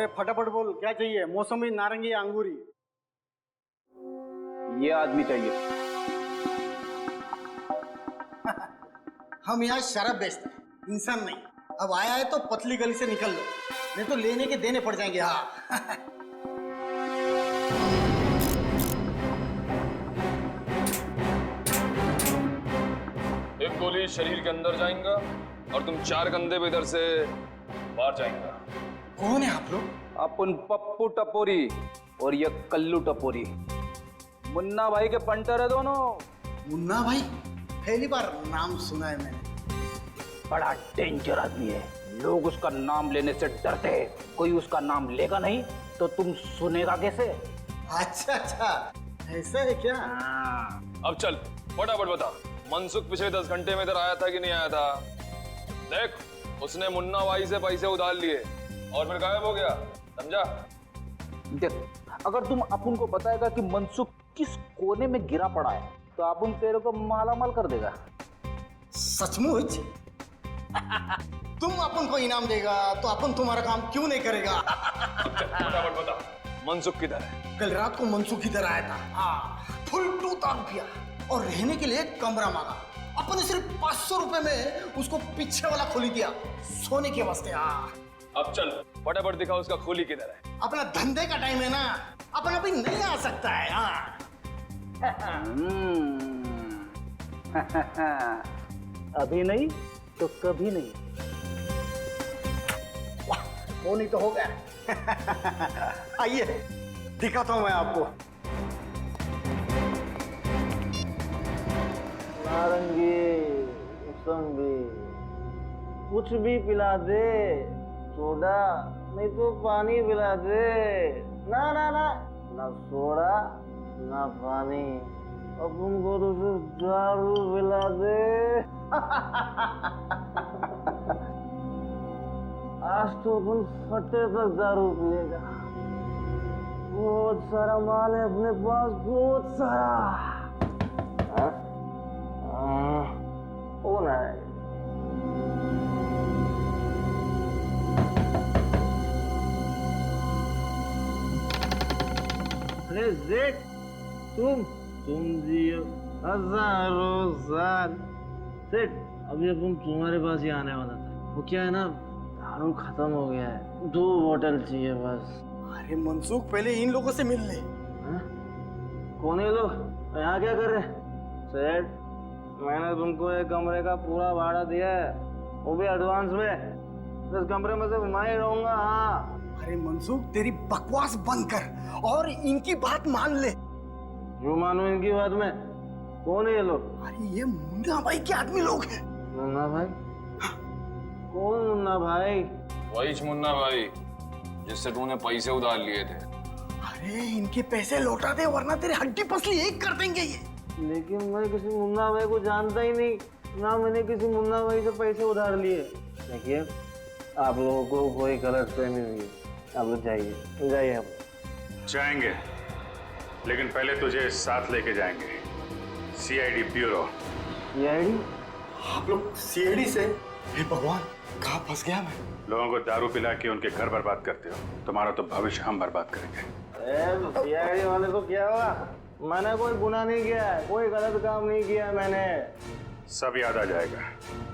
अरे फटाफट बोल, क्या चाहिए? मौसमी, नारंगी, अंगूरी? ये आदमी चाहिए। हम यहाँ शराब बेचते हैं, इंसान नहीं। अब आया है तो पतली गली से निकल लो, नहीं तो लेने के देने पड़ जाएंगे। हाँ एक गोली शरीर के अंदर जाएगा और तुम 4 कंधे पे इधर से बाहर जाएगा। कौन है आप लोग? अपन पप्पू टपोरी और ये कल्लू टपोरी, मुन्ना भाई के पंटर है दोनों। मुन्ना भाई? पहली बार नाम सुना है मैंने। बड़ा डेंजर आदमी है, लोग उसका नाम लेने से डरते हैं। कोई उसका नाम लेगा नहीं तो तुम सुनेगा कैसे? अच्छा अच्छा, ऐसा है क्या? अब चल फटाफट बता, मनसुख पिछले 10 घंटे में इधर आया था कि नहीं आया था? देख, उसने मुन्ना भाई से पैसे उधार लिए और फिर गायब हो गया, समझा? देख, अगर तुम अपन को बताएगा कि मनसुख किस कोने में गिरा पड़ा है तो अपन तेरे को मालामाल कर देगा। सचमुच? तुम अपन को इनाम देगा तो अपन तुम्हारा काम क्यों नहीं करेगा? फटाफट बता, मनसुख किधर है? कल रात को मनसुख इधर आया था। हाँ, फुल 2 दारू पिया और रहने के लिए कमरा मांगा। अपन ने सिर्फ 500 रुपए में उसको पीछे वाला खोली दिया, सोने के वास्ते। हाँ, अब चल फटाफट दिखा उसका खोली किधर है। अपना धंधे का टाइम है ना, अपन अभी नहीं आ सकता है। हाँ अभी नहीं तो कभी नहीं। वाह, वो नहीं तो हो गया। आइए दिखाता हूं मैं आपको। नारंगी, मौसम्बी, कुछ भी पिला दे, सोडा नहीं तो पानी पिला दे। ना ना ना, ना सोडा ना पानी, अपन को तो सिर्फ दारू पिला दे। आज तो अपन फटे तक दारू पिएगा। बहुत सारा माल है अपने पास, बहुत सारा। कौन है? अरे जेठ, तुम जियो हजारों साल। सेठ, अभी अपन तुम्हारे पास ही आने वाला था। वो क्या है ना, दारू खत्म हो गया है, 2 बोतल चाहिए बस। अरे मनसुख, पहले इन लोगों से मिल ले। कौन है लोग? यहाँ क्या कर रहे? सेठ, मैंने तुमको एक कमरे का पूरा भाड़ा दिया है, वो भी एडवांस में। इस कमरे में सिर्फ मैं ही रहूंगा। हाँ। अरे मनसुख, तेरी बकवास बंद कर और इनकी बात मान ले। जो मानो इनकी बात में? कौन है ये लोग? अरे ये मुन्ना भाई के आदमी लोग हैं। मुन्ना भाई? कौन मुन्ना भाई? वही मुन्ना भाई जिससे तूने पैसे उधार लिए थे। अरे इनके पैसे लौटा दे वरना तेरी हड्डी पसली एक कर देंगे ये। लेकिन मैं किसी मुन्ना भाई को जानता ही नहीं, ना मैंने किसी मुन्ना भाई से पैसे उधार लिए। देखिए, आप लोगों को कोई गलतफहमी हुई है, आप लोग जाइए। आप जाएंगे, लेकिन पहले तुझे साथ लेके जाएंगे सीआईडी ब्यूरो। सीआईडी? आप लोग सीआईडी से? हे भगवान, कहाँ फंस गया मैं? लोगों को दारू पिला के उनके घर बर्बाद करते हो, तुम्हारा तो भविष्य हम बर्बाद करेंगे। सीआईडी वाले को क्या हुआ? मैंने कोई गुनाह नहीं किया है, कोई गलत काम नहीं किया मैंने। सब याद आ जाएगा,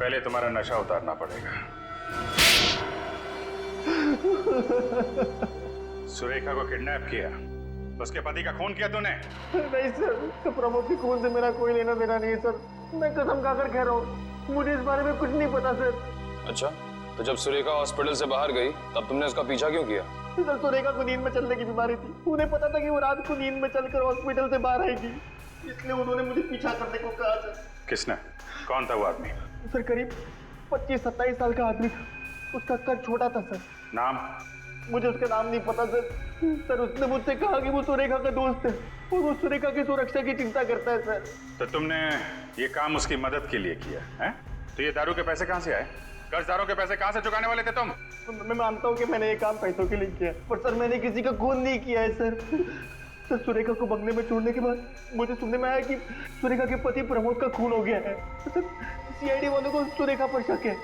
पहले तुम्हारा नशा उतारना पड़ेगा। सुरेखा को किडनैप किया, उसके पति का खून किया तूने? नहीं सर, तो प्रमोद के खून से मेरा कोई लेना देना नहीं है सर। मैं कसम खाकर कह रहा हूँ, मुझे इस बारे में कुछ नहीं पता सर। अच्छा, तो जब सुरेखा हॉस्पिटल से बाहर गई तब तुमने उसका पीछा क्यों किया? सर, सुरेखा को नींद में चलने की बीमारी थी, उन्हें पता था कि वो रात को नींद में चलकर हॉस्पिटल से बाहर आएगी, इसलिए उन्होंने मुझे पीछा करने को कहा सर। किसने? कौन था वो आदमी? सर, करीब 25-27 साल का आदमी था, उसका कद छोटा था सर। नाम? मुझे उसका नाम नहीं पता सर। सर, उसने मुझसे कहा कि वो सुरेखा का दोस्त है और वो सुरेखा की सुरक्षा की चिंता करता है सर। तो तुमने ये काम उसकी मदद के लिए किया है? तो ये दारू के पैसे कहाँ से आए? कर्जदारों के पैसे कहाँ से चुकाने वाले थे तुम? मैं मानता हूँ कि मैंने ये काम पैसों के लिए किया, पर सर मैंने किसी का खून नहीं किया है सर। सर, सुरेखा को बंगले में छोड़ने के बाद मुझे सुनने में आया कि सुरेखा के पति प्रमोद का खून हो गया है। सर, सीआईडी वालों को सुरेखा पर शक है।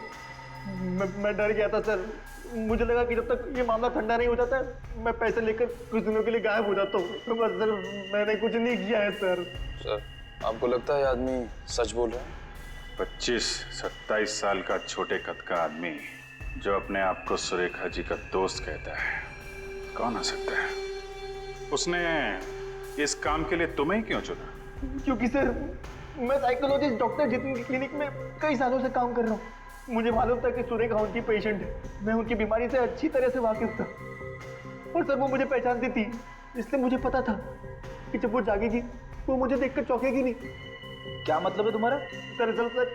मैं डर गया था सर, मुझे लगा कि जब तक ये मामला ठंडा नहीं हो जाता मैं पैसे लेकर कुछ दिनों के लिए गायब हो जाता हूँ। तो बस सर मैंने कुछ नहीं किया है सर। सर आपको लगता है ये आदमी सच बोल रहा है? 25-27 साल का छोटे कद का आदमी जो अपने आप को सुरेखा जी का दोस्त कहता है, कौन आ सकता है? उसने इस काम के लिए तुम्हें ही क्यों चुना? क्योंकि सर मैं साइकोलॉजिस्ट डॉक्टर जितनी की क्लिनिक में कई सालों से काम कर रहा हूँ। मुझे मालूम था कि सुरेखा उनकी पेशेंट है। मैं उनकी बीमारी से अच्छी तरह से वाकिफ था और सर वो मुझे पहचानती थी, इसलिए मुझे पता था कि जब वो जागेगी वो मुझे देखकर चौंकेगी नहीं। क्या मतलब है तुम्हारा? दरअसल सर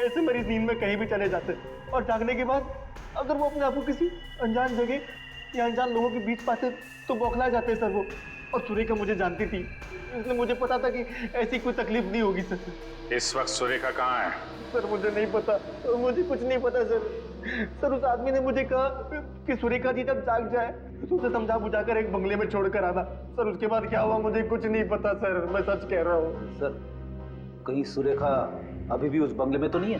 ऐसे मरीज नींद में कहीं भी चले जाते हैं और जागने के बाद अगर वो अपने आप को किसी अनजान जगह या अनजान लोगों के बीच पाते तो बौखला जाते सर वो। और सुरेखा मुझे जानती थी, इसलिए मुझे पता था कि ऐसी कोई तकलीफ नहीं होगी सर। इस वक्त सुरेखा कहाँ है? सर मुझे नहीं पता, मुझे कुछ नहीं पता सर। सर उस आदमी ने मुझे कहा कि सुरेखा जी जब जाग जाए तो उसे समझा बुझाकर एक बंगले में छोड़कर आना। सर उसके बाद क्या हुआ मुझे कुछ नहीं पता सर, मैं सच कह रहा हूँ। सर कहीं सुरेखा अभी भी उस बंगले में तो नहीं है?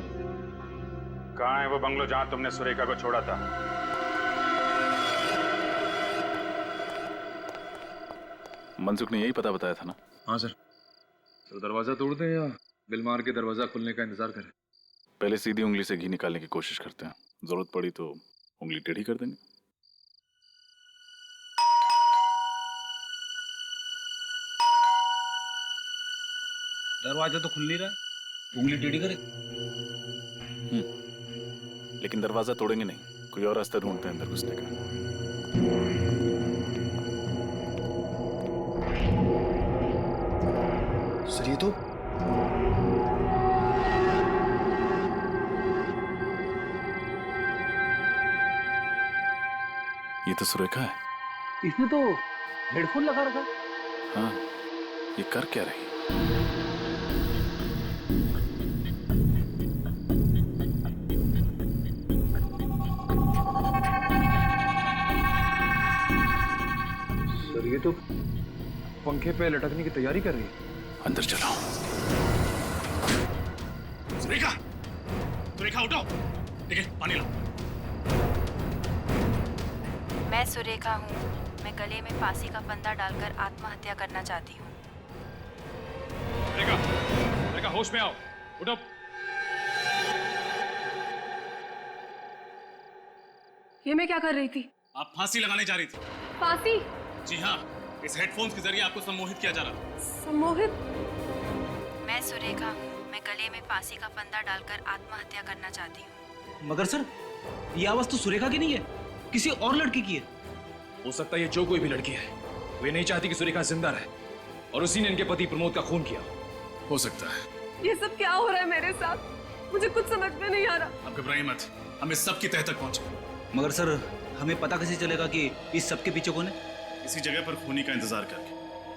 कहाँ है वो बंगलो जहाँ तुमने सुरेखा को छोड़ा था? मनसुख ने यही पता बताया था ना? हाँ सर। तो दरवाजा तोड़ दें या बिल मार के दरवाजा खुलने का इंतजार करें? पहले सीधी उंगली से घी निकालने की कोशिश करते हैं, जरूरत पड़ी तो उंगली टेढ़ी कर देंगे। दरवाजा तो खुल नहीं रहा, उंगली टेढ़ी करे। लेकिन दरवाजा तोड़ेंगे नहीं, कोई और रास्ता ढूंढते हैं अंदर घुसने का। सर ये तो ये तो सुरेखा है। इसने तो हेडफोन लगा रखा। हाँ, ये कर क्या रही? सर ये तो पंखे पे लटकने की तैयारी कर रही है। अंदर चलो। सुरेखा! सुरेखा उठो! ठीक है, पानी लाओ। मैं सुरेखा हूँ। मैं गले में फांसी का फंदा डालकर आत्महत्या करना चाहती हूँ। सुरेखा! सुरेखा होश में आओ, उठो। ये मैं क्या कर रही थी? आप फांसी लगाने जा रही थी। फांसी? जी हाँ, इस हेडफोन्स के जरिए आपको सम्मोहित किया जा रहा था। सम्मोहित? मैं सुरेखा हूँ। मैं गले में फांसी का फंदा डालकर आत्महत्या करना चाहती हूँ। मगर सर ये आवाज तो सुरेखा की नहीं है, किसी और लड़की की है। हो सकता है ये जो कोई भी लड़की है वे नहीं चाहती कि सुरेखा जिंदा रहे और उसी ने इनके पति प्रमोद का खून किया। हो सकता है। ये सब क्या हो रहा है मेरे साथ? मुझे कुछ समझ में नहीं आ रहा। आप घबराइए मत, हम इस सब की तह तक पहुंचे। मगर सर हमें पता कैसे चलेगा कि इस सब के पीछे कौन है? इसी जगह पर खूनी का इंतजार करके,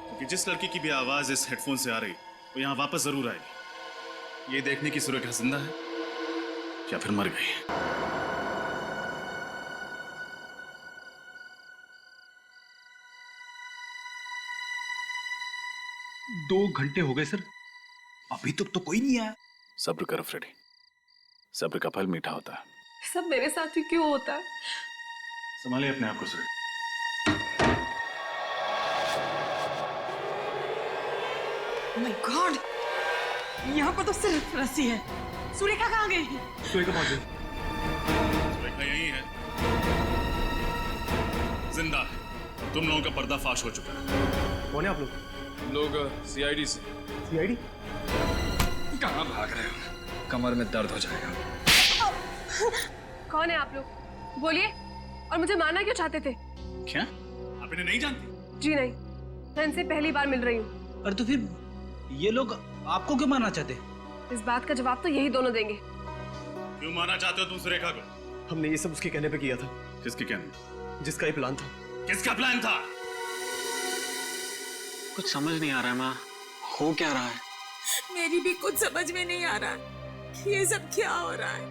क्योंकि जिस लड़की की भी आवाज इस हेडफोन से आ रही वो यहाँ वापस जरूर आएगी। ये देखने की सुरेखा जिंदा है या फिर मर गई। 2 घंटे हो गए सर, अभी तक तो कोई नहीं आया। सब्र करो फ्रेडी, सब्र का फल मीठा होता है। सब मेरे साथ ही क्यों होता है? संभालिए अपने आप को सुरेखा। माय गॉड, यहाँ पर तो सिर्फ रस्सी है। सुरेखा कहाँ गई? सुरेखा पहुंच गई। सुरेखा यही है, जिंदा है। तुम लोगों का पर्दाफाश हो चुका है। कौन है आप लोग? हम लोग सीआईडी से। सीआईडी? कहाँ भाग रहे हो? कमर में दर्द हो जाएगा। कौन है आप लोग? बोलिए। और मुझे मारना क्यों चाहते थे? क्या आप इन्हें नहीं जानती? जी नहीं, मैं इनसे पहली बार मिल रही हूँ। अरे तो फिर ये लोग आपको क्यों मारना चाहते? इस बात का जवाब तो यही दोनों देंगे। क्यों मारना चाहते हो तुम सुरेखा को? हमने ये सब उसके कहने पे किया था। किसके कहने? जिसका ही प्लान था। किसका प्लान था? कुछ समझ नहीं आ रहा है माँ, हो क्या रहा है? मेरी भी कुछ समझ में नहीं आ रहा कि ये सब क्या हो रहा है।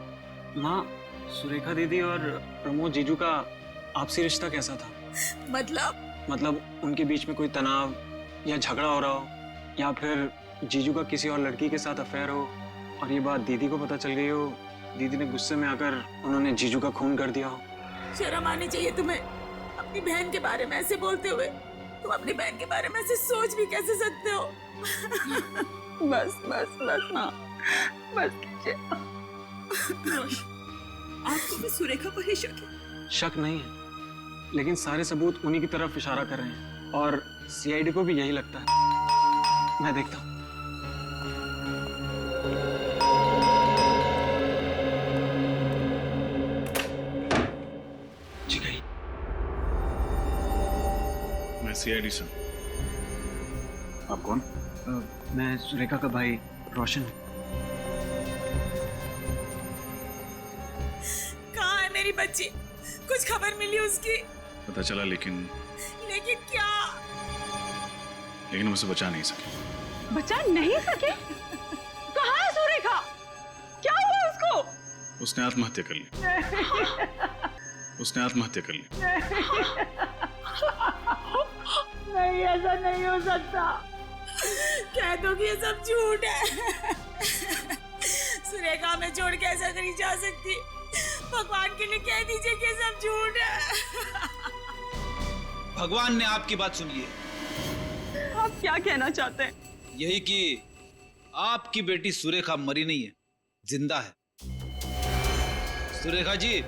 माँ, सुरेखा दीदी और प्रमोद जीजू का आपसी रिश्ता कैसा था? मतलब उनके बीच में कोई तनाव या झगड़ा हो रहा हो, या फिर जीजू का किसी और लड़की के साथ अफेयर हो और ये बात दीदी को पता चल गई हो, दीदी ने गुस्से में आकर उन्होंने जीजू का खून कर दिया हो। शर्म आनी चाहिए तुम्हें अपनी बहन के बारे में ऐसे बोलते हुए। तुम अपनी बहन के बारे में ऐसे सोच भी कैसे सकते हो? बस बस बस माँ, बस कीजिए। आपको भी सुरेखा पर ही शक है? शक नहीं है, लेकिन सारे सबूत उन्हीं की तरफ इशारा कर रहे हैं और सीआईडी को भी यही लगता है। मैं देखता हूँ। जी गई। मैं सीआईडी से। आप कौन? मैं सुरेखा का भाई रोशन हूँ। कहाँ है मेरी बच्ची? कुछ खबर मिली उसकी? पता चला, लेकिन क्या? लेकिन हम उसे बचा नहीं सके। बचा नहीं सके? कहाँ है सुरेखा? क्या हुआ उसको? उसने आत्महत्या कर ली। उसने आत्महत्या कर ली। नहीं, ऐसा नहीं हो सकता। कह दो कि ये सब झूठ है। सुरेखा में छोड़ के ऐसा नहीं जा सकती। भगवान के लिए कह दीजिए कि ये सब झूठ है। भगवान ने आपकी बात सुन ली है। आप क्या कहना चाहते हैं? यही कि आपकी बेटी सुरेखा मरी नहीं है, जिंदा है। सुरेखा जी।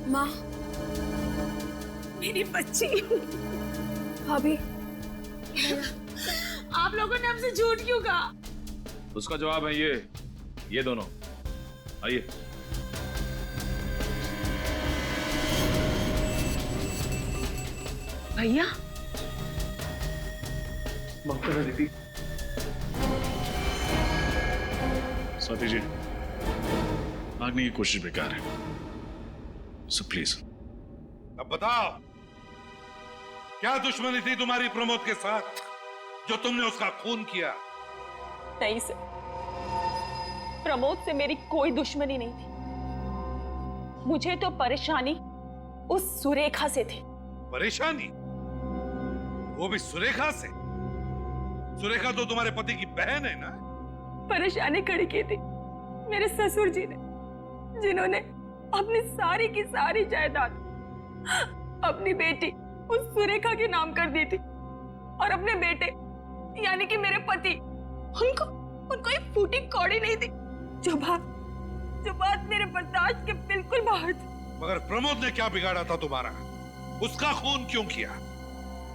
माँ, मेरी बच्ची। भाभी, आप लोगों ने हमसे झूठ क्यों कहा? उसका जवाब है ये दोनों। आइए। भैया, दीदी। स्वाति जी, भागने की कोशिश बेकार है, सो प्लीज। अब बताओ, क्या दुश्मनी थी तुम्हारी प्रमोद के साथ जो तुमने उसका खून किया? नहीं सर, प्रमोद से मेरी कोई दुश्मनी नहीं थी। मुझे तो परेशानी उस सुरेखा से थी। परेशानी? वो भी सुरेखा से? सुरेखा तो तुम्हारे पति की बहन है ना? परेशानी खड़ी की थी मेरे ससुर जी ने, जिन्होंने अपनी सारी की सारी जायदाद अपनी बेटी उस सुरेखा के नाम कर दी थी और अपने बेटे यानी कि मेरे पति उनको एक फूटी कौड़ी नहीं थी। जो बात मेरे बर्दाश्त के बिल्कुल बाहर थी। मगर प्रमोद ने क्या बिगाड़ा था तुम्हारा? उसका खून क्यों किया?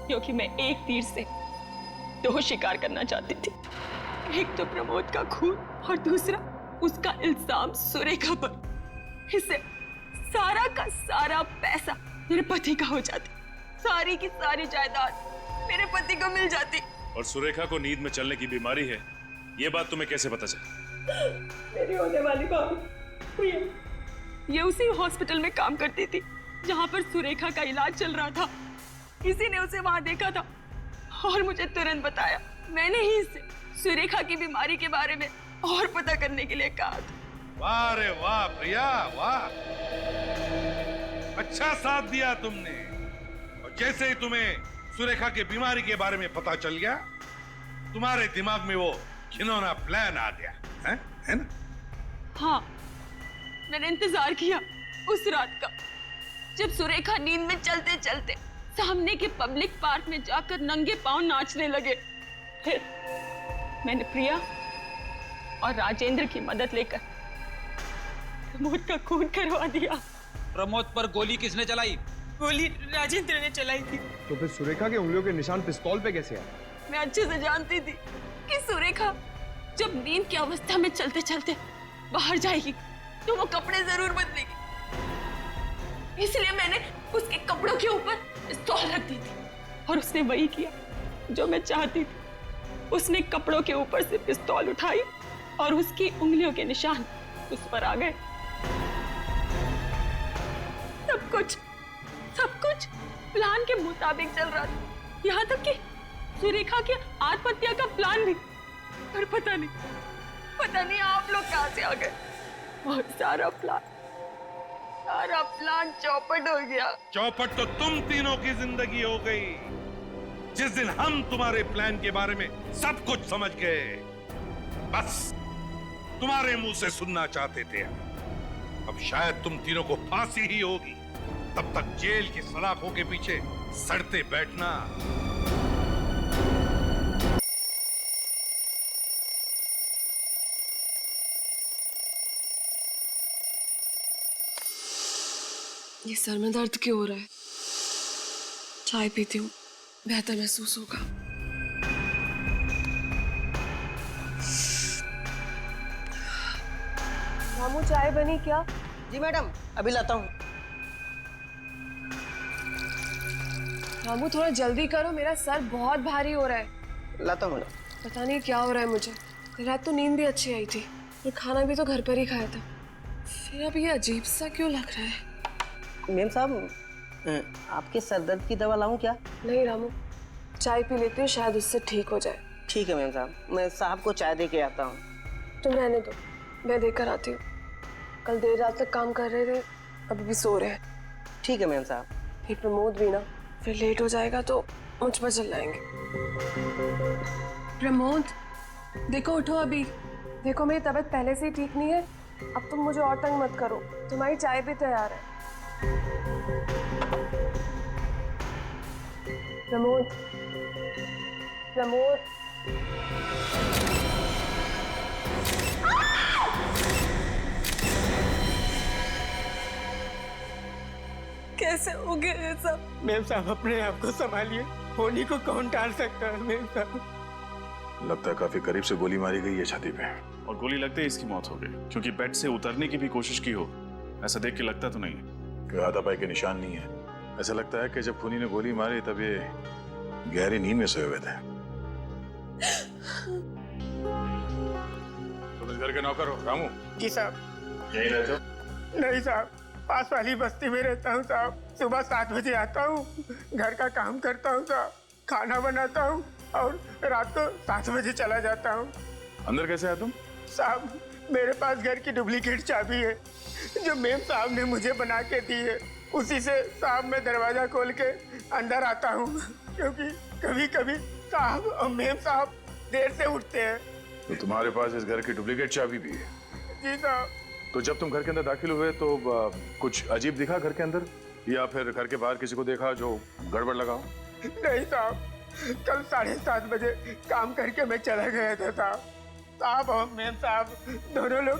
क्योंकि मैं एक तीर से दो शिकार करना चाहती थी। एक तो प्रमोद का खून और दूसरा उसका इल्जाम सुरेखा पर। इससे सारा का सारा पैसा मेरे पति का हो जाती, सारी की सारी जायदाद मेरे पति को मिल जाती। और सुरेखा को नींद में चलने की बीमारी है, ये बात तुम्हें कैसे पता चली? मेरी होने वाली भाभी प्रिया, ये उसी हॉस्पिटल में काम करती थी जहाँ पर सुरेखा का इलाज चल रहा था। किसी ने उसे वहां देखा था और मुझे तुरंत बताया। मैंने ही इससे सुरेखा की बीमारी के बारे में और पता करने के लिए कहा था। वाह रे वाह प्रिया, वाह, अच्छा साथ दिया तुमने। और जैसे ही तुम्हें सुरेखा की बीमारी के बारे में पता चल गया, तुम्हारे दिमाग में वो घिनौना प्लान आ गया है ना? हाँ, मैंने इंतजार किया उस रात का, जब सुरेखा नींद में चलते चलते सामने के पब्लिक पार्क में जाकर नंगे पांव नाचने लगे। फिर मैंने प्रिया और राजेंद्र की मदद लेकर प्रमोद का खून करवा दिया। प्रमोद पर गोली किसने चलाई? गोली राजेंद्र ने चलाई थी। तो फिर सुरेखा के उंगलियों के निशान पिस्तौल पे कैसे आए? मैं अच्छे से जानती थी कि सुरेखा जब नींद की अवस्था में चलते चलते बाहर जाएगी तो वो कपड़े जरूर बदलेगी, इसलिए मैंने उसके कपड़ों के ऊपर पिस्तौल रख दी थी और उसने वही किया जो मैं चाहती थी। उसने कपड़ों के ऊपर से पिस्तौल उठाई और उसकी उंगलियों के निशान उस पर आ गए। सब कुछ प्लान के मुताबिक चल रहा था, यहाँ तक कि सुरेखा की आत्महत्या का प्लान भी। पर पता नहीं आप लोग कहाँ से आ गए और सारा प्लान चौपट हो गया। चौपट तो तुम तीनों की जिंदगी हो गई। जिस दिन हम तुम्हारे प्लान के बारे में सब कुछ समझ गए, बस तुम्हारे मुंह से सुनना चाहते थे। अब शायद तुम तीनों को फांसी ही होगी। तब तक जेल की सलाखों के पीछे सड़ते बैठना। ये सर में दर्द क्यों हो रहा है? चाय पीती हूँ, बेहतर महसूस होगा। रामू, चाय बनी क्या? जी मैडम, अभी लाता हूँ। रामू, थोड़ा जल्दी करो, मेरा सर बहुत भारी हो रहा है। लाता हूँ मैडम। पता नहीं क्या हो रहा है मुझे। रात तो नींद भी अच्छी आई थी और खाना भी तो घर पर ही खाया था, फिर अब ये अजीब सा क्यों लग रहा है? मैम साहब, आपके सर दर्द की दवा लाऊं क्या? नहीं रामू, चाय पी लेती हूँ, शायद उससे ठीक हो जाए। ठीक है मैम साहब, मैं साहब को चाय दे के आता हूँ। तुम रहने दो, मैं देकर आती हूँ। कल देर रात तक काम कर रहे थे, अभी भी सो रहे हैं। ठीक है मैम साहब। फिर प्रमोद भी ना, फिर लेट हो जाएगा तो मुझ पर चिल्लाएंगे। प्रमोद, देखो उठो अभी। देखो मेरी तबीयत पहले से ही ठीक नहीं है, अब तुम मुझे और तंग मत करो। तुम्हारी चाय भी तैयार है। प्रमोद, प्रमोद। कैसे हो गया ये सब? मैम साहब, अपने आप को संभालिए, होनी को कौन टाल सकता है मैम साहब। लगता है काफी करीब से गोली मारी गई है छाती पे। और गोली लगते ही इसकी मौत हो गई, क्योंकि बेड से उतरने की भी कोशिश की हो, ऐसा देख के लगता तो नहीं है। कोई हाथापाई के निशान नहीं है। ऐसा लगता है कि जब खूनी ने गोली मारी तब ये गहरी नींद में सोए हुए थे। तुम इस घर के नौकर हो रामू? जी साहब। यहीं रहते हो? नहीं साहब, पास वाली बस्ती में रहता हूँ साहब। सुबह 7 बजे आता हूँ, घर का काम करता हूँ साहब, खाना बनाता हूँ और रात को 7 बजे चला जाता हूँ। अंदर कैसे आया तुम? साहब, मेरे पास घर की डुप्लीकेट चाबी है जो मेम साहब ने मुझे बना के दी है। उसी से साहब मैं दरवाजा खोल के अंदर आता हूँ, क्योंकि कभी कभी साहब और मेम साहब देर से उठते हैं। तो तुम्हारे पास इस घर की डुप्लीकेट चाबी भी है? जी साहब। तो जब तुम घर के अंदर दाखिल हुए तो कुछ अजीब दिखा घर के अंदर, या फिर घर के बाहर किसी को देखा जो गड़बड़ लगा हो? नहीं साहब, कल 7:30 बजे काम करके मैं चला गया था साहब। साहब और मैम साहब दोनों लोग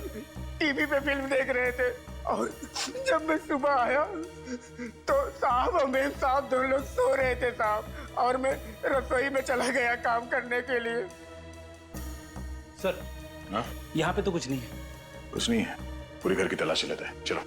टीवी पे फिल्म देख रहे थे और जब मैं सुबह आया तो साहब और मैम साहब दोनों लोग सो रहे थे साहब, और मैं रसोई में चला गया काम करने के लिए। सर, यहाँ पे तो कुछ नहीं है। कुछ नहीं है? पूरी घर की तलाशी लेते हैं, चलो।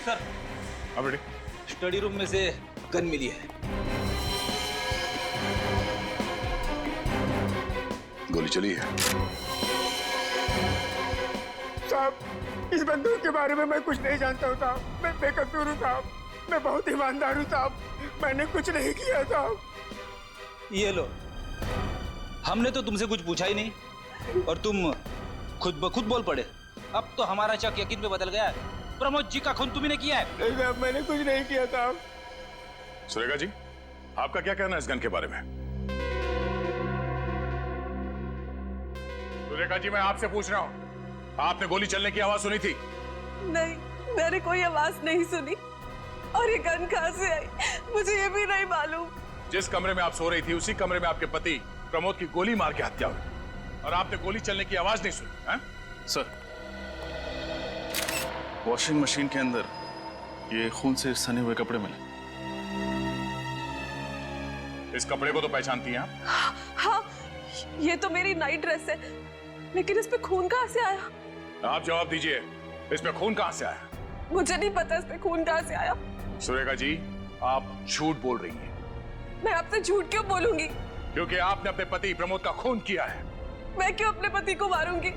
सर, स्टडी रूम में से गन मिली है। गोली चली है? साहब, इस बंदूक के बारे में मैं कुछ नहीं जानता हूँ साहब। मैं बेकसूर हूँ साहब, मैं बहुत ईमानदार हूँ साहब, मैंने कुछ नहीं किया साहब। ये लो, हमने तो तुमसे कुछ पूछा ही नहीं और तुम खुद ब खुद बोल पड़े। अब तो हमारा शक यकीन में बदल गया है। प्रमोद जी का खून तुम्ही ने किया है। नहीं साहब, मैंने कुछ नहीं किया साहब। सुरेखा जी, आपका क्या कहना है इस गन के बारे में? सुरेखा जी, मैं आपसे पूछ रहा हूँ, आपने गोली चलने की आवाज सुनी थी? नहीं, मैंने कोई आवाज नहीं सुनी। और ये गन कहाँ से आई मुझे ये भी नहीं मालूम। जिस कमरे में आप सो रही थी उसी कमरे में आपके पति प्रमोद की गोली मार के हत्या हुई और आपने गोली चलने की आवाज नहीं सुनी है? सर, वॉशिंग मशीन के अंदर ये खून से सने हुए कपड़े मिले। इस कपड़े को तो पहचानती हैं आप? हाँ, ये तो मेरी नाइट ड्रेस है, लेकिन इस पे खून कहाँ से आया? आप जवाब दीजिए, इस पे खून कहाँ से आया? मुझे नहीं पता इस पे खून कहाँ से आया। सुरेखा जी, आप झूठ बोल रही हैं। मैं आपसे झूठ क्यों बोलूंगी? क्योंकि आपने अपने पति प्रमोद का खून किया है मैं क्यों अपने पति को मारूंगी?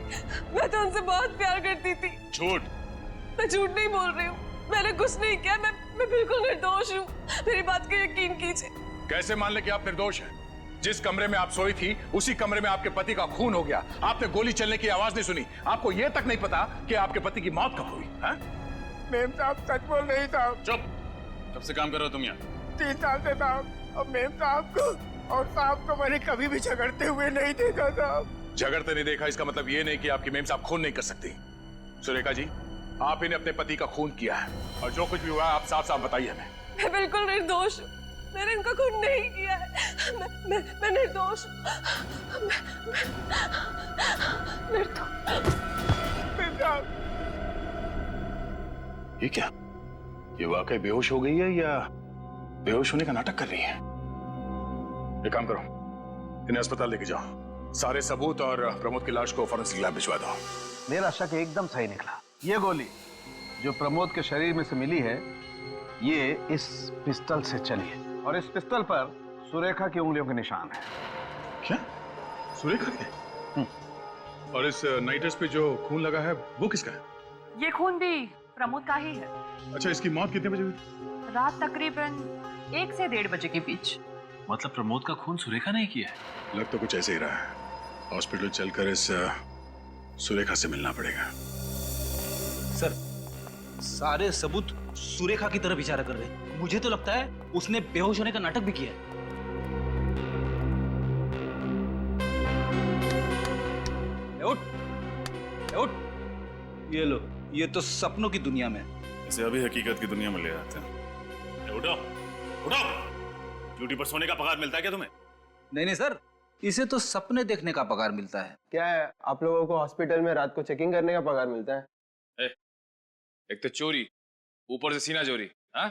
मैं तो उनसे बहुत प्यार करती थी। झूठ। मैं झूठ नहीं बोल रही हूँ, मैंने कुछ नहीं किया। मैं बिल्कुल निर्दोष हूँ, मेरी बात को यकीन कीजिए। कैसे मान ले कि आप निर्दोष हैं? जिस कमरे में आप सोई थी उसी कमरे में आपके पति का खून हो गया। आपने गोली चलने की आवाज नहीं सुनी। आपको यह तक नहीं पता कि आपके पति की मौत कब हुई है? मेम साहब सच बोल रही साहब। चुप। कब से काम कर रहे हो तुम यहाँ? 3 साल से साहब। और मेम साहब को और साहब को मैंने कभी भी झगड़ते हुए नहीं देखा साहब। झगड़ते नहीं देखा इसका मतलब ये नहीं कि आपकी मेम साहब खून नहीं कर सकती। सुरेखा जी, आप इन्हें अपने पति का खून किया है और जो कुछ भी हुआ आप साफ साफ बताइए हमें। मैं बिल्कुल निर्दोष हूँ, मैंने इनका खून नहीं किया है। मैं निर्दोष हूँ। ये क्या? ये वाकई बेहोश हो गई है या बेहोश होने का नाटक कर रही है? एक काम करो, इन्हें अस्पताल लेके जाओ। सारे सबूत और प्रमोद की लाश को फॉरेंसिक लैब भिजवा दो। मेरा शक एकदम सही निकला। ये गोली जो प्रमोद के शरीर में से मिली है, ये इस पिस्टल से चली है और इस पिस्टल पर सुरेखा की उंगलियों के निशान है। क्या? सुरेखा के? और इस नाइट ड्रेस पे जो खून लगा है वो किसका है? ये खून भी प्रमोद का ही है। अच्छा, इसकी मौत कितने बजे हुई? रात तकरीबन 1 से 1:30 बजे के बीच। मतलब प्रमोद का खून सुरेखा नहीं किया है? लग तो कुछ ऐसे ही रहा है। हॉस्पिटल चलकर इस सुरेखा से मिलना पड़ेगा। सर, सारे सबूत सुरेखा की तरफ इशारा कर रहे हैं। मुझे तो लगता है उसने बेहोश होने का नाटक भी किया है। उठ, ये लो, ये तो सपनों की दुनिया में। इसे अभी हकीकत की दुनिया में ले आते हैं। उठो, उठो। ड्यूटी पर सोने का पगार मिलता है क्या तुम्हें? नहीं सर, इसे तो सपने देखने का पगार मिलता है। क्या है, आप लोगों को हॉस्पिटल में रात को चेकिंग करने का पगार मिलता है? एक तो चोरी, ऊपर से सीना चोरी। हाँ?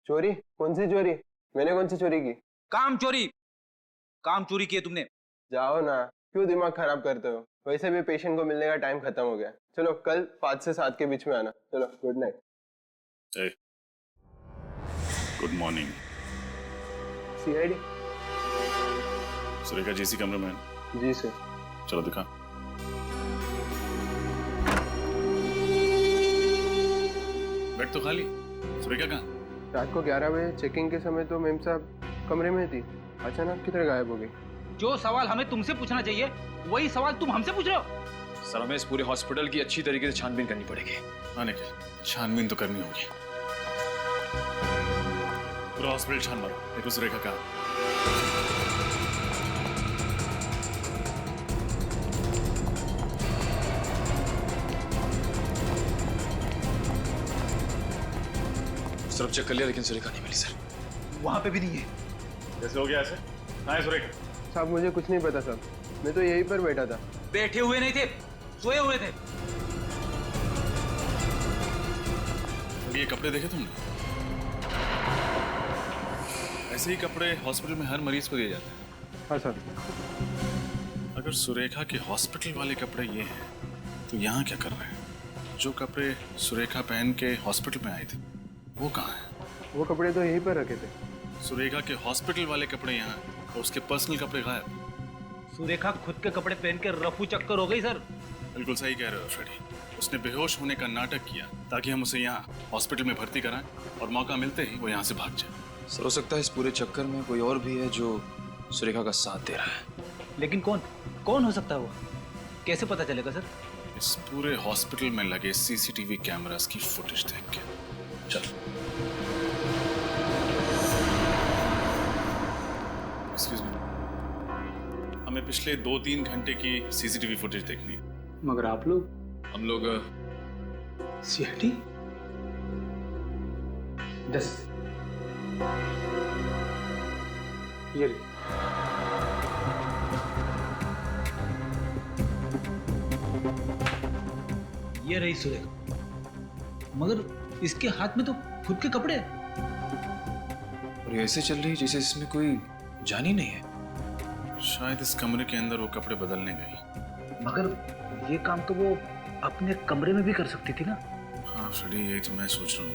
चोरी? कौन सी चोरी? मैंने कौन सी चोरी की? काम चोरी की है तुमने। जाओ ना, क्यों दिमाग खराब करते हो? वैसे भी पेशेंट को मिलने का टाइम खत्म हो गया। चलो कल 5 से 7 के बीच में आना। चलो, good night. Good morning. CID? Surekha ji इसी कमरे में है? जी सर। चलो दिखा। बेड तो खाली। सुरेखा कहाँ? रात को 11 बजे चेकिंग के समय तो मेम साहब कमरे में थी, अचानक किधर गायब हो गई? जो सवाल हमें तुमसे पूछना चाहिए वही सवाल तुम हमसे पूछ रहे हो। सर, हमें इस पूरे हॉस्पिटल की अच्छी तरीके से छानबीन करनी पड़ेगी। आने के छानबीन तो करनी होगी। पूरा हॉस्पिटल छान मारो, देखो सुरेखा कहाँ। सब चेक कर लिया लेकिन सुरेखा नहीं मिली सर। वहां पे भी नहीं है। कैसे हो गया ऐसे? कहाँ है सुरेखा? साहब मुझे कुछ नहीं पता साहब, मैं तो यहीं पर बैठा था। बैठे हुए नहीं थे, सोए हुए थे। ये कपड़े देखे तुमने? ऐसे ही कपड़े हॉस्पिटल में हर मरीज को दिए जाते हैं। हाँ सर। अगर सुरेखा के हॉस्पिटल वाले कपड़े ये हैं तो यहाँ क्या कर रहे हैं? जो कपड़े सुरेखा पहन के हॉस्पिटल में आई थी वो कहाँ है? वो कपड़े तो यहीं पर रखे थे। सुरेखा के हॉस्पिटल वाले कपड़े यहाँ और उसके पर्सनल कपड़े गायब। सुरेखा खुद के कपड़े पहन के रफू चक्कर हो गई सर। बिल्कुल सही कह रहे हो फ्रेडी। उसने बेहोश होने का नाटक किया ताकि हम उसे यहाँ हॉस्पिटल में भर्ती कराएं और मौका मिलते ही वो यहाँ से भाग जाए। सर, हो सकता है इस पूरे चक्कर में कोई और भी है जो सुरेखा का साथ दे रहा है। लेकिन कौन हो सकता है वो? कैसे पता चलेगा सर? इस पूरे हॉस्पिटल में लगे सीसीटीवी कैमरास की फुटेज देख के। चल। एक्सक्यूज मी, हमें पिछले 2-3 घंटे की सीसीटीवी फुटेज देखनी है। मगर आप लोग? हम लोग सीआईडी 10 ये रही सुरेखा, मगर इसके हाथ में तो खुद के कपड़े हैं। और ये ऐसे चल रही है जैसे इसमें कोई जान ही नहीं है। शायद इस कमरे के अंदर वो कपड़े बदलने गई। मगर ये काम तो वो अपने कमरे में भी कर सकती थी ना। हाँ फ्रेडी, यही तो मैं सोच रहा हूँ।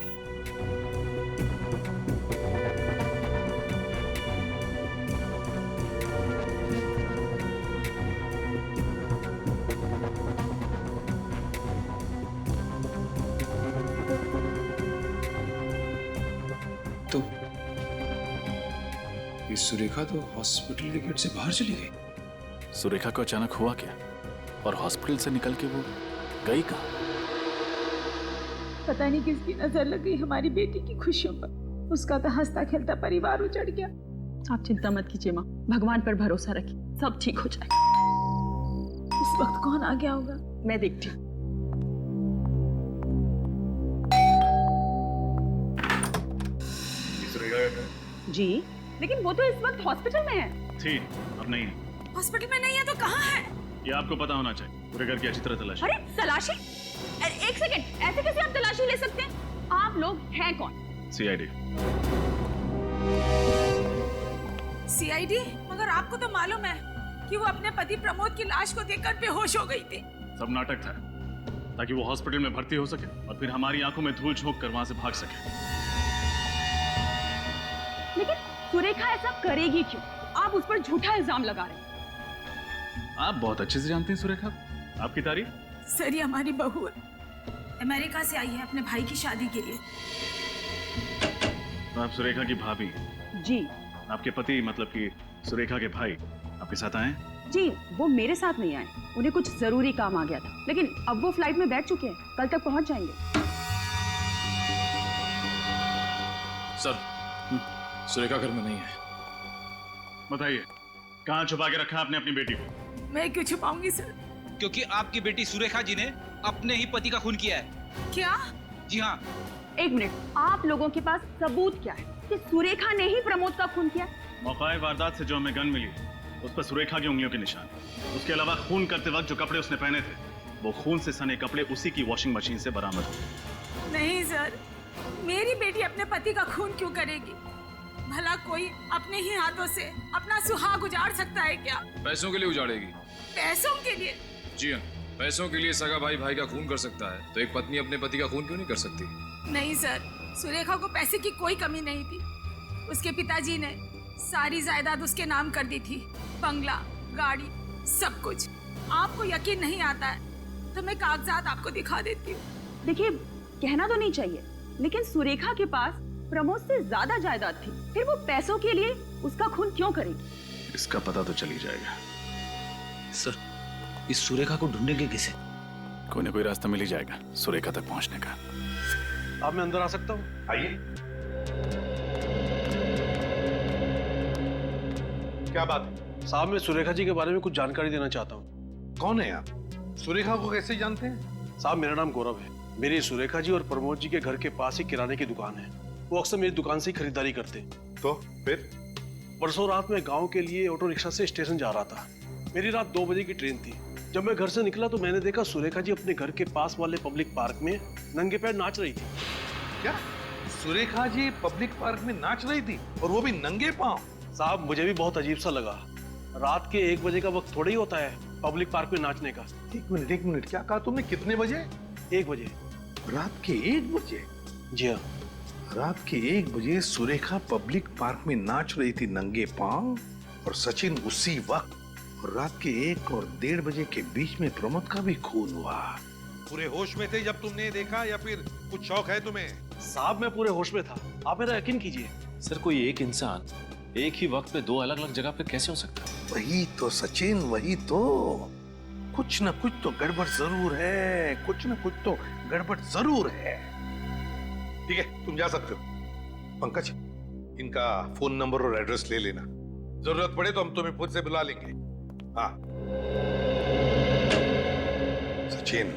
सुरेखा तो हॉस्पिटल के गेट से बाहर चली गई। सुरेखा को अचानक हुआ क्या और हॉस्पिटल से निकल के वो गई कहाँ? पता नहीं किसकी नजर लग गई हमारी बेटी की खुशियों पर। उसका तो हंसता खेलता परिवार उजड़ गया। आप चिंता मत कीजिए माँ, भगवान पर भरोसा रखिए, सब ठीक हो जाएगा। उस वक्त कौन आ गया होगा, मैं देखती हूँ। जी, लेकिन वो तो इस वक्त हॉस्पिटल में है। थी, अब नहीं है। हॉस्पिटल में नहीं है तो कहाँ है? ये आपको पता होना चाहिए। पूरे घर की अच्छी तरह तलाशी। अरे तलाशी? एक सेकंड, ऐसे कैसे आप तलाशी ले सकते हैं? आप लोग हैं कौन? CID। CID? मगर आपको तो मालूम है कि वो अपने पति प्रमोद की लाश को देखकर बेहोश हो गई थी। सब नाटक था ताकि वो हॉस्पिटल में भर्ती हो सके और फिर हमारी आंखों में धूल झोंक कर वहां से भाग सके। लेकिन सुरेखा ऐसा करेगी क्यों? आप उस पर झूठा इल्जाम लगा रहे हैं। आप बहुत अच्छे से जानती हैं सुरेखा। आपकी तारीफ? सर, ये हमारी बहू है, अमेरिका से आई है अपने भाई की शादी के लिए। तो आप सुरेखा की भाभी? जी। आपके पति मतलब कि सुरेखा के भाई आपके साथ आए? जी, वो मेरे साथ नहीं आए, उन्हें कुछ जरूरी काम आ गया था, लेकिन अब वो फ्लाइट में बैठ चुके हैं, कल तक पहुंच जाएंगे। सर, सुरेखा घर में नहीं है। बताइए, कहाँ छुपा के रखा आपने अपनी बेटी को? मैं क्यों छुपाऊंगी सर? क्योंकि आपकी बेटी सुरेखा जी ने अपने ही पति का खून किया है। क्या? जी हाँ। एक मिनट, आप लोगों के पास सबूत क्या है कि सुरेखा ने ही प्रमोद का खून किया? मौकाए वारदात से जो हमें गन मिली उस पर सुरेखा की उंगलियों के निशान। उसके अलावा खून करते वक्त जो कपड़े उसने पहने थे वो खून से सने कपड़े उसी की वॉशिंग मशीन से बरामद हुए। नहीं सर, मेरी बेटी अपने पति का खून क्यों करेगी? भला कोई अपने ही हाथों से अपना सुहाग उजाड़ सकता है क्या? पैसों के लिए उजाड़ेगी। पैसों के लिए? जी हाँ, पैसों के लिए सगा भाई भाई का खून कर सकता है, तो एक पत्नी अपने पति का खून क्यों नहीं कर सकती? नहीं सर, सुरेखा को पैसे की कोई कमी नहीं थी। उसके पिताजी ने सारी जायदाद उसके नाम कर दी थी, बंगला, गाड़ी, सब कुछ। आपको यकीन नहीं आता है तो मैं कागजात आपको दिखा देती हूँ। देखिए, कहना तो नहीं चाहिए, लेकिन सुरेखा के पास प्रमोद से ज्यादा जायदाद थी, फिर वो पैसों के लिए उसका खून क्यों करेगी? इसका पता तो चल ही जाएगा। सर, इस सुरेखा को ढूंढेंगे किसे? कोई ना कोई रास्ता मिल ही जाएगा सुरेखा तक पहुंचने का। अब मैं अंदर आ सकता हूँ? आइए। क्या बात है? साहब, मैं सुरेखा जी के बारे में कुछ जानकारी देना चाहता हूँ। कौन है आप? सुरेखा को कैसे जानते हैं? साहब, मेरा नाम गौरव है। मेरी सुरेखा जी और प्रमोद जी के घर के पास ही किराने की दुकान है। वो अक्सर मेरी दुकान से ही खरीदारी करते। तो फिर? परसों रात में गांव के लिए ऑटो रिक्शा से स्टेशन जा रहा था। मेरी रात 2 बजे की ट्रेन थी। जब मैं घर से निकला तो मैंने देखा सुरेखा जी अपने घर के पास वाले पब्लिक पार्क में नंगे पैर नाच रही थी। क्या? सुरेखा जी पब्लिक पार्क में नाच रही थी और वो भी नंगे पांव? साहब, मुझे भी बहुत अजीब सा लगा। रात के 1 बजे का वक्त थोड़ा ही होता है पब्लिक पार्क में नाचने का। एक मिनट, क्या कहा तुमने? कितने बजे? 1 बजे। रात के 1 बजे? जी हाँ। रात के 1 बजे सुरेखा पब्लिक पार्क में नाच रही थी नंगे पांव, और सचिन उसी वक्त। और रात के 1 और 1:30 बजे के बीच में प्रमोद का भी खून हुआ। पूरे होश में थे जब तुमने देखा या फिर कुछ शौक है तुम्हें? साहब, मैं पूरे होश में था, आप मेरा यकीन कीजिए। सर, कोई एक इंसान एक ही वक्त पे 2 अलग अलग जगह पे कैसे हो सकता है? वही तो सचिन, वही तो। कुछ ना कुछ तो गड़बड़ जरूर है, कुछ ना कुछ तो गड़बड़ जरूर है। ठीक है, तुम जा सकते हो। पंकज, इनका फोन नंबर और एड्रेस ले लेना, जरूरत पड़े तो हम तुम्हें खुद से बुला लेंगे। हाँ सचिन,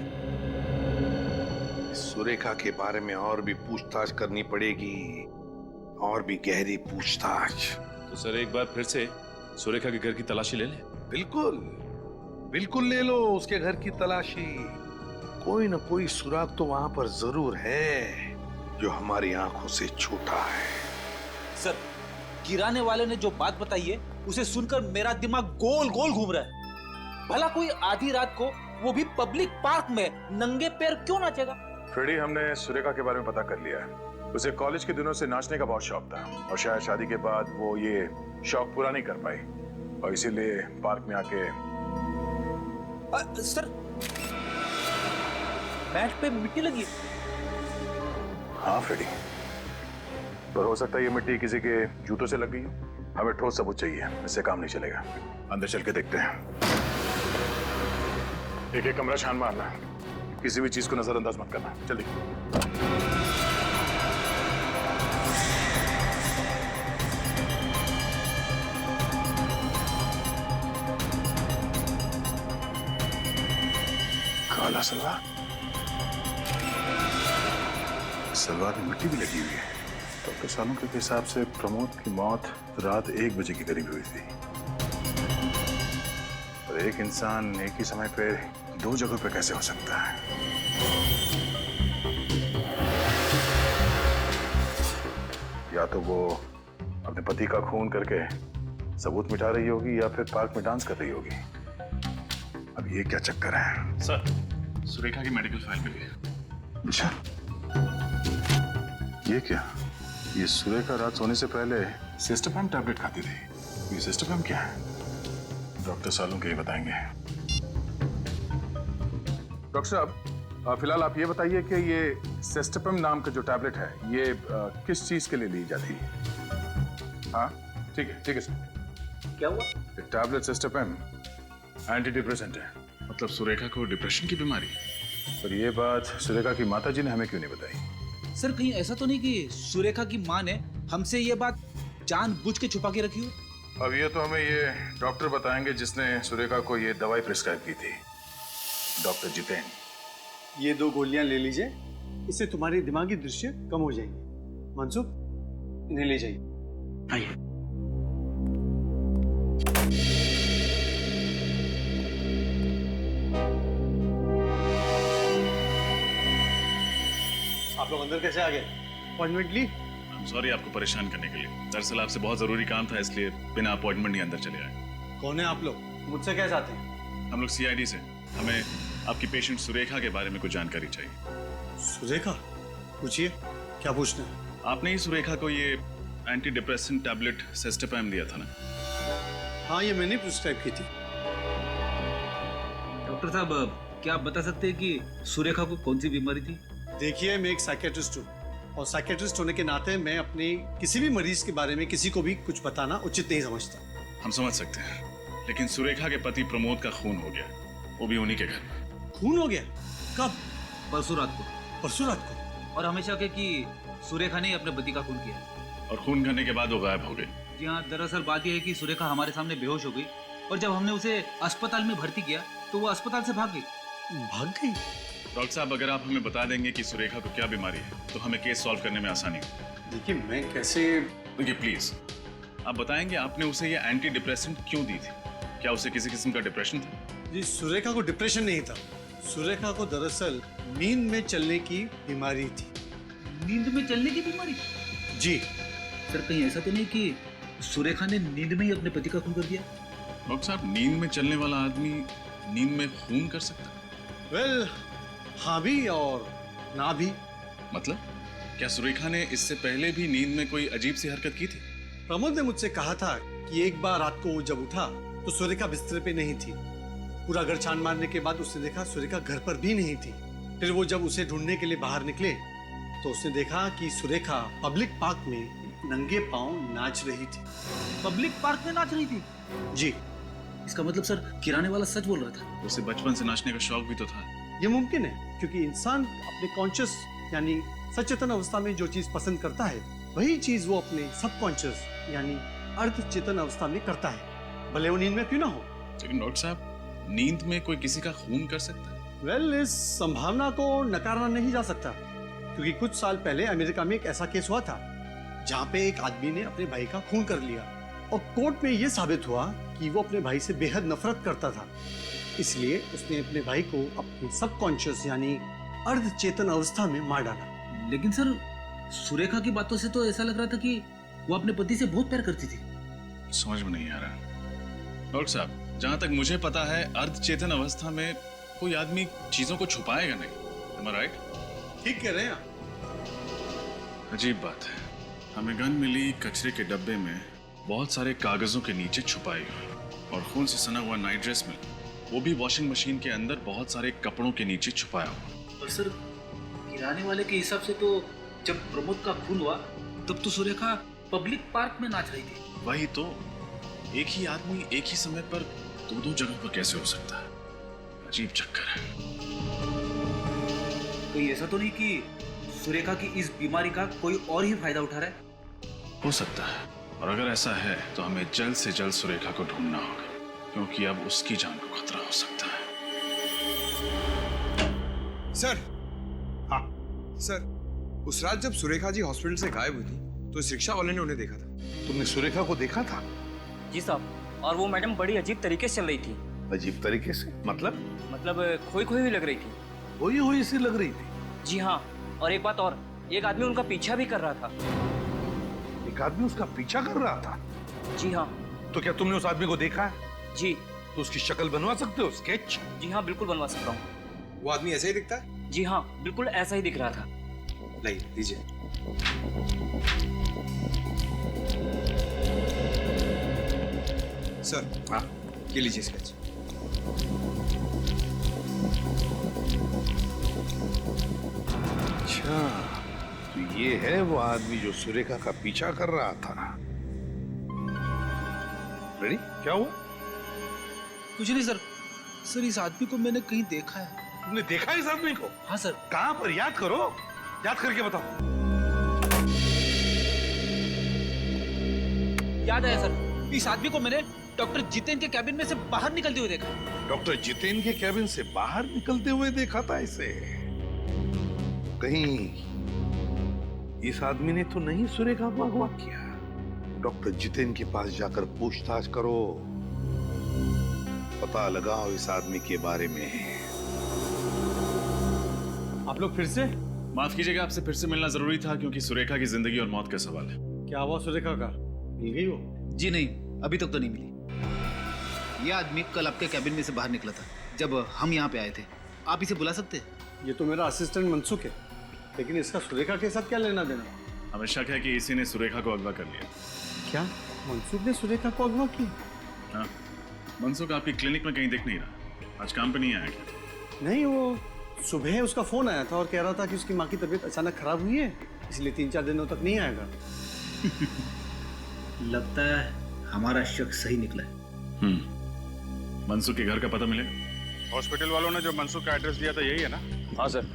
सुरेखा के बारे में और भी पूछताछ करनी पड़ेगी, और भी गहरी पूछताछ। तो सर, एक बार फिर से सुरेखा के घर की तलाशी ले लें? बिल्कुल बिल्कुल ले लो उसके घर की तलाशी। कोई ना कोई सुराग तो वहां पर जरूर है जो हमारी आंखों से छूटा है। सर, किराने वाले ने जो बात बताई है उसे सुनकर मेरा दिमाग गोल गोल घूम रहा है। भला कोई आधी रात को, वो भी पब्लिक पार्क में, नंगे पैर क्यों नाचेगा? फ्रेडी, हमने सुरेखा के बारे में पता कर लिया है। उसे कॉलेज के दिनों से नाचने का बहुत शौक था, और शायद शादी के बाद वो ये शौक पूरा नहीं कर पाई, और इसीलिए पार्क में आके सर, बैट पे मिट्टी लगी। हाँ फ्रेडी, पर हो सकता है ये मिट्टी किसी के जूतों से लग गई हो। हमें ठोस सबूत चाहिए, इससे काम नहीं चलेगा। अंदर चल के देखते हैं। एक एक कमरा छान मारना, किसी भी चीज को नजरअंदाज मत करना। जल्दी। काला सलवार, सलवार में मिट्टी भी लगी हुई है। डॉक्टर सालों के हिसाब से प्रमोद की मौत रात 1 बजे के करीब हुई थी। और एक इंसान एक ही समय पे 2 जगहों पे कैसे हो सकता है? या तो वो अपने पति का खून करके सबूत मिटा रही होगी या फिर पार्क में डांस कर रही होगी। अब ये क्या चक्कर है? सर, सुरेखा की मेडिकल फाइल मिली है। अच्छा, ये क्या? ये सुरेखा रात सोने से पहले सिस्टोपैम टैबलेट खाती थी। ये सिस्टोपैम क्या है? डॉक्टर सालों के ही बताएंगे। डॉक्टर साहब, फिलहाल आप ये बताइए कि ये सिस्टोपैम नाम का जो टैबलेट है, ये किस चीज के लिए ली जाती है? हाँ, ठीक है सर। क्या हुआ? ये टैबलेट सिस्टोपैम एंटी डिप्रेसेंट है। मतलब सुरेखा को डिप्रेशन की बीमारी? पर ये बात सुरेखा की माताजी ने हमें क्यों नहीं बताई? सर कहीं ऐसा तो नहीं कि सुरेखा की माँ ने हमसे ये बात जानबूझ के छुपा के रखी हो? अब ये तो हमें ये डॉक्टर बताएंगे जिसने सुरेखा को ये दवाई प्रिस्क्राइब की थी, डॉक्टर जितेन। ये 2 गोलियां ले लीजिए, इससे तुम्हारी दिमागी दृश्य कम हो जाएंगे। मनसुख, इन्हें ले जाइए। आइए। आप लोग अंदर कैसे आ गए? अपॉइंटमेंट ली? सॉरी आपको परेशान करने के लिए। दरअसल आपसे बहुत जरूरी काम था, इसलिए बिना अपॉइंटमेंट ही अंदर चले आए। कौन है आप लोग? मुझसे क्या चाहते हैं? हम लोग CID से। हमें आपकी पेशेंट सुरेखा के बारे में कुछ जानकारी चाहिए। सुरेखा? पूछिए, क्या पूछना है? आपने ही सुरेखा को ये एंटी डिप्रेसेंट टैबलेट सिस्टोपैम दिया था ना? हाँ, ये मैंने प्रिस्क्राइब की थी। डॉक्टर साहब, क्या आप बता सकते हैं कि सुरेखा को कौन सी बीमारी थी? देखिए, मैं एक साइकियाट्रिस्ट हूँ और साइकियाट्रिस्ट होने के नाते मैं अपने किसी भी मरीज के बारे में किसी को भी कुछ बताना उचित नहीं समझता। हम समझ सकते हैं, लेकिन सुरेखा के पति प्रमोद का खून हो गया, वो भी उन्हीं के घर में। खून हो गया? कब? परसों रात को। परसों रात को? और हमेशा के कि सुरेखा ने अपने पति का खून किया। और खून करने के बाद वो गायब हो गई। जी हाँ, दरअसल बात यह है कि सुरेखा हमारे सामने बेहोश हो गई और जब हमने उसे अस्पताल में भर्ती किया तो वो अस्पताल से भाग गई। भाग गई? डॉक्टर साहब, अगर आप हमें बता देंगे कि सुरेखा को क्या बीमारी है तो हमें केस सॉल्व करने में आसानी होगी। देखिए, मैं कैसे? देखिए प्लीज, आप बताएंगे आपने उसे ये एंटी डिप्रेसेंट क्यों दी थी? क्या उसे किसी किस्म का डिप्रेशन था? जी, सुरेखा को डिप्रेशन नहीं था। सुरेखा को दरअसल नींद में चलने की बीमारी थी। नींद में चलने की बीमारी? जी। सर कहीं ऐसा तो नहीं कि सुरेखा ने नींद में ही अपने पति का खून कर दिया? डॉक्टर साहब, नींद में चलने वाला आदमी नींद में खून कर सकता है? वेल, हाँ भी और ना भी। मतलब क्या सुरेखा ने इससे पहले भी नींद में कोई अजीब सी हरकत की थी? प्रमोद ने मुझसे कहा था कि एक बार रात को वो जब उठा तो सुरेखा बिस्तर पे नहीं थी। पूरा घर छान मारने के बाद उसने देखा सुरेखा घर पर भी नहीं थी। फिर वो जब उसे ढूंढने के लिए बाहर निकले तो उसने देखा कि सुरेखा पब्लिक पार्क में नंगे पांव नाच रही थी। पब्लिक पार्क में नाच रही थी? जी। इसका मतलब सर किराने वाला सच बोल रहा था। उसे बचपन से नाचने का शौक भी तो था। ये मुमकिन है, क्योंकि इंसान अपने कॉन्शियस यानी सचेतन अवस्था में जो चीज पसंद करता है वही चीज वो अपने सबकॉन्शियस यानी अर्ध चेतन अवस्था में करता है, भले वो नींद में क्यों ना हो। लेकिन डॉक्टर साहब, नींद में कोई किसी का खून कर सकता है? वेल, इस संभावना को नकारना नहीं जा सकता, क्योंकि कुछ साल पहले अमेरिका में एक ऐसा केस हुआ था जहाँ पे एक आदमी ने अपने भाई का खून कर लिया और कोर्ट में यह साबित हुआ कि वो अपने भाई से बेहद नफरत करता था। इसलिए उसने अपने भाई को अपनी सबकॉन्शियस यानी अर्ध चेतन अवस्था में मार डाला। लेकिन सर सुरेखा की बातों से तो ऐसा लग रहा था कि वो अपने पति से बहुत प्यार करती थी। समझ में नहीं आ रहा। डॉक्टर साहब, जहां तक मुझे पता है अर्ध चेतन अवस्था में कोई आदमी चीजों को छुपाएगा नहीं। Am I right? ठीक कह रहे हैं आप। अजीब बात है, हमें गन मिली कचरे के डब्बे में बहुत सारे कागजों के नीचे छुपाई हुई, और खून से सना हुआ नाइट ड्रेस मिला, वो भी वॉशिंग मशीन के अंदर बहुत सारे कपड़ों के नीचे छुपाया हुआ। और सर किराने वाले के हिसाब से तो जब प्रमोद का खून हुआ तब तो सुरेखा पब्लिक पार्क में नाच रही थी। वही तो, एक ही आदमी एक ही समय पर दो जगह पर कैसे हो सकता है? अजीब चक्कर है। कोई ऐसा तो नहीं कि सुरेखा की इस बीमारी का कोई और ही फायदा उठा रहा है? हो सकता है, और अगर ऐसा है तो हमें जल्द से जल्द सुरेखा को ढूंढना होगा, क्योंकि अब उसकी जान को खतरा हो सकता है। सर, हाँ सर, उस रात जब सुरेखा जी हॉस्पिटल से गायब हुई थी तो इस रिक्शा वाले ने उन्हें देखा था। तुमने सुरेखा को देखा था? जी साहब, और वो मैडम बड़ी अजीब तरीके से चल रही थी। अजीब तरीके से मतलब खोई खोई भी लग रही थी। खोई हुई सी लग रही थी? जी हाँ, और एक बात और, एक आदमी उनका पीछा भी कर रहा था। एक आदमी उसका पीछा कर रहा था? जी हाँ। तो क्या तुमने उस आदमी को देखा है? जी। तो उसकी शक्ल बनवा सकते हो, स्केच? जी हाँ, बिल्कुल बनवा सकता हूँ। वो आदमी ऐसा ही दिखता है? जी हाँ, बिल्कुल ऐसा ही दिख रहा था। लाइए, दीजिए। सर, हाँ, ये लीजिए स्केच। अच्छा, तो ये है वो आदमी जो सुरेखा का पीछा कर रहा था। रेडी? क्या हुआ? कुछ नहीं सर। सर, इस आदमी को मैंने कहीं देखा है। तुमने देखा इस आदमी को? हाँ सर। कहाँ पर? याद करो, याद करके बताओ। याद आया सर, इस आदमी को मैंने डॉक्टर जितेन के कैबिन में से बाहर निकलते हुए देखा। डॉक्टर जितेन के कैबिन से बाहर निकलते हुए देखा था इसे? कहीं इस आदमी ने तो नहीं सुरेखा को अगवा किया? डॉक्टर जितेन के पास जाकर पूछताछ करो, पता लगाओ इस आदमी के बारे में। आप लोग फिर से? माफ कीजिएगा, आपसे फिर से मिलना जरूरी था, क्योंकि सुरेखा की जिंदगी और मौत का सवाल है। क्या हुआ सुरेखा का? मिल गई वो? जी नहीं, अभी तक तो नहीं मिली। यह आदमी कल आपके कैबिन में से बाहर निकला था जब हम यहाँ पे आए थे। आप इसे बुला सकते हैं? ये तो मेरा असिस्टेंट मनसुख है, लेकिन इसका सुरेखा के साथ क्या लेना देना? हमें शक है कि इसी ने सुरेखा को अगवा कर लिया। क्या मनसुख ने सुरेखा को अगवा की? हाँ, मनसुख आपकी क्लिनिक में कहीं दिख नहीं रहा। आज काम पे नहीं आया क्या? नहीं, वो सुबह उसका फोन आया था और कह रहा था कि उसकी माँ की तबीयत अचानक खराब हुई है, इसलिए 3-4 दिनों तक नहीं आएगा। लगता है हमारा शक सही निकला है। मनसुख के घर का पता मिलेगा? हॉस्पिटल वालों ने जो मनसुख का एड्रेस दिया था यही है ना? हाँ सर,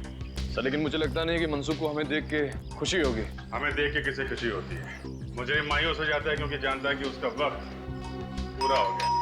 लेकिन मुझे लगता नहीं कि मनसुख को हमें देख के खुशी होगी। हमें देख के किसे खुशी होती है? मुझे मायूस हो जाता है, क्योंकि जानता है कि उसका वक्त पूरा हो गया।